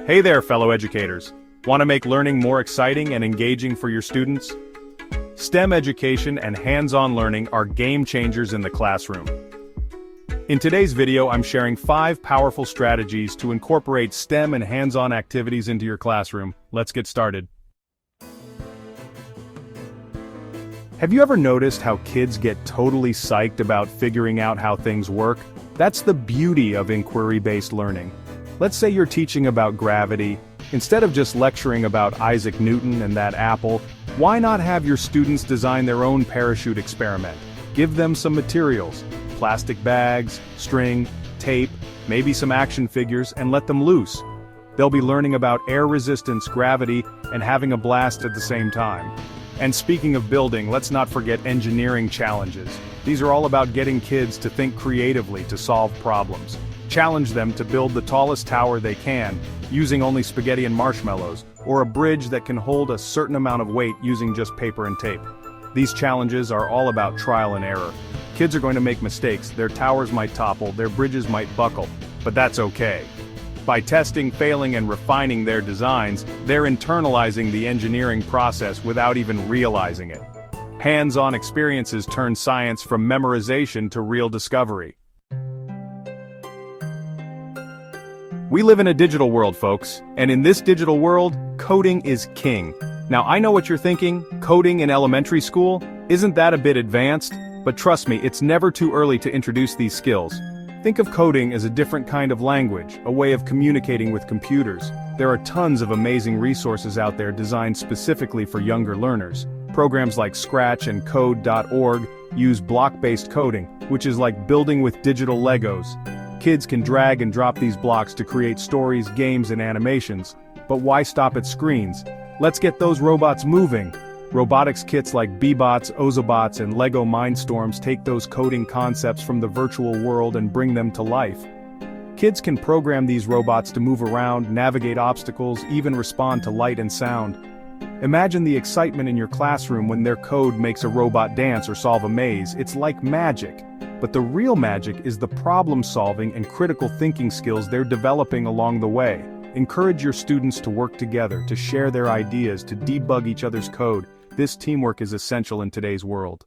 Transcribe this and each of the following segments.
Hey there, fellow educators. Want to make learning more exciting and engaging for your students? STEM education and hands-on learning are game changers in the classroom. In today's video, I'm sharing 5 powerful strategies to incorporate STEM and hands-on activities into your classroom. Let's get started. Have you ever noticed how kids get totally psyched about figuring out how things work? That's the beauty of inquiry-based learning. Let's say you're teaching about gravity. Instead of just lecturing about Isaac Newton and that apple, why not have your students design their own parachute experiment? Give them some materials, plastic bags, string, tape, maybe some action figures, and let them loose. They'll be learning about air resistance, gravity, and having a blast at the same time. And speaking of building, let's not forget engineering challenges. These are all about getting kids to think creatively to solve problems. Challenge them to build the tallest tower they can, using only spaghetti and marshmallows, or a bridge that can hold a certain amount of weight using just paper and tape. These challenges are all about trial and error. Kids are going to make mistakes, their towers might topple, their bridges might buckle, but that's okay. By testing, failing, and refining their designs, they're internalizing the engineering process without even realizing it. Hands-on experiences turn science from memorization to real discovery. We live in a digital world, folks, and in this digital world, coding is king. Now I know what you're thinking, coding in elementary school? Isn't that a bit advanced? But trust me, it's never too early to introduce these skills. Think of coding as a different kind of language, a way of communicating with computers. There are tons of amazing resources out there designed specifically for younger learners. Programs like Scratch and Code.org use block-based coding, which is like building with digital Legos. Kids can drag and drop these blocks to create stories, games, and animations. But why stop at screens? Let's get those robots moving. Robotics kits like Bbots, Ozobots, and Lego Mindstorms take those coding concepts from the virtual world and bring them to life. Kids can program these robots to move around, navigate obstacles, even respond to light and sound. Imagine the excitement in your classroom when their code makes a robot dance or solve a maze. It's like magic. But the real magic is the problem-solving and critical thinking skills they're developing along the way. Encourage your students to work together, to share their ideas, to debug each other's code. This teamwork is essential in today's world.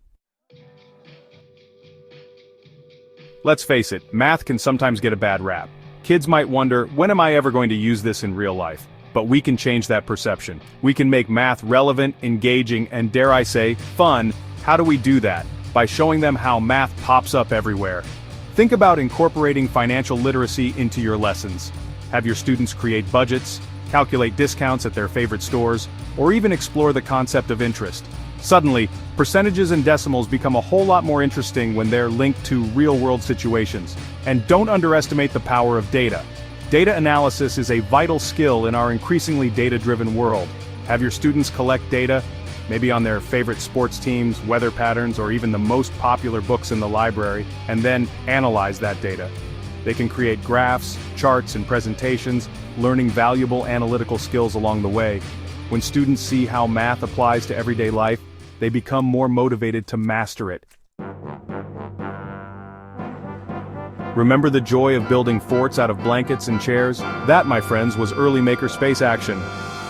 Let's face it, math can sometimes get a bad rap. Kids might wonder, when am I ever going to use this in real life? But we can change that perception. We can make math relevant, engaging, and dare I say, fun. How do we do that? By showing them how math pops up everywhere. Think about incorporating financial literacy into your lessons. Have your students create budgets, calculate discounts at their favorite stores, or even explore the concept of interest. Suddenly, percentages and decimals become a whole lot more interesting when they're linked to real-world situations. And don't underestimate the power of data. Data analysis is a vital skill in our increasingly data-driven world. Have your students collect data, maybe on their favorite sports teams, weather patterns, or even the most popular books in the library, and then analyze that data. They can create graphs, charts, and presentations, learning valuable analytical skills along the way. When students see how math applies to everyday life, they become more motivated to master it. Remember the joy of building forts out of blankets and chairs? That, my friends, was early makerspace action.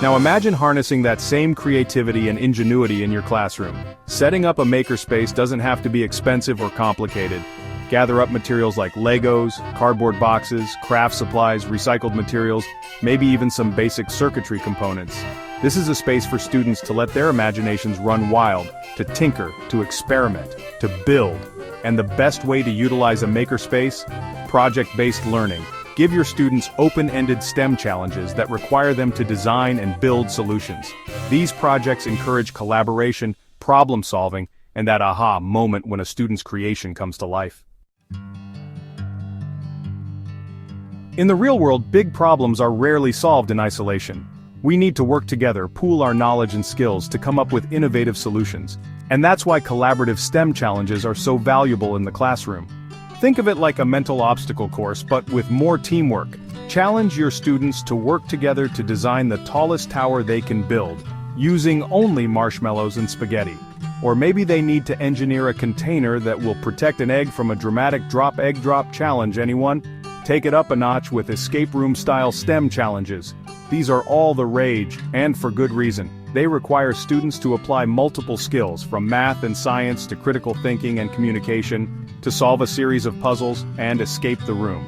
Now imagine harnessing that same creativity and ingenuity in your classroom. Setting up a makerspace doesn't have to be expensive or complicated. Gather up materials like Legos, cardboard boxes, craft supplies, recycled materials, maybe even some basic circuitry components. This is a space for students to let their imaginations run wild, to tinker, to experiment, to build. And the best way to utilize a makerspace? Project-based learning. Give your students open-ended STEM challenges that require them to design and build solutions. These projects encourage collaboration, problem-solving, and that aha moment when a student's creation comes to life. In the real world, big problems are rarely solved in isolation. We need to work together, pool our knowledge and skills to come up with innovative solutions. And that's why collaborative STEM challenges are so valuable in the classroom. Think of it like a mental obstacle course, but with more teamwork. Challenge your students to work together to design the tallest tower they can build, using only marshmallows and spaghetti. Or maybe they need to engineer a container that will protect an egg from a dramatic egg drop challenge. Anyone? Take it up a notch with escape room-style STEM challenges. These are all the rage, and for good reason. They require students to apply multiple skills, from math and science to critical thinking and communication, to solve a series of puzzles and escape the room.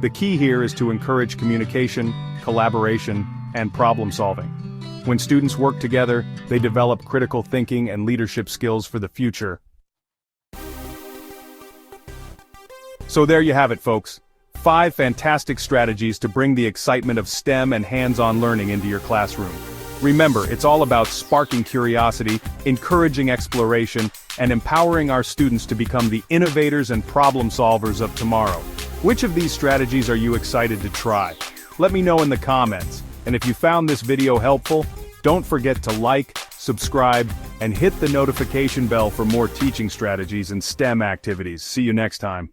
The key here is to encourage communication, collaboration, and problem-solving. When students work together, they develop critical thinking and leadership skills for the future. So there you have it, folks. 5 fantastic strategies to bring the excitement of STEM and hands-on learning into your classroom. Remember, it's all about sparking curiosity, encouraging exploration, and empowering our students to become the innovators and problem solvers of tomorrow. Which of these strategies are you excited to try? Let me know in the comments. And if you found this video helpful, don't forget to like, subscribe, and hit the notification bell for more teaching strategies and STEM activities. See you next time.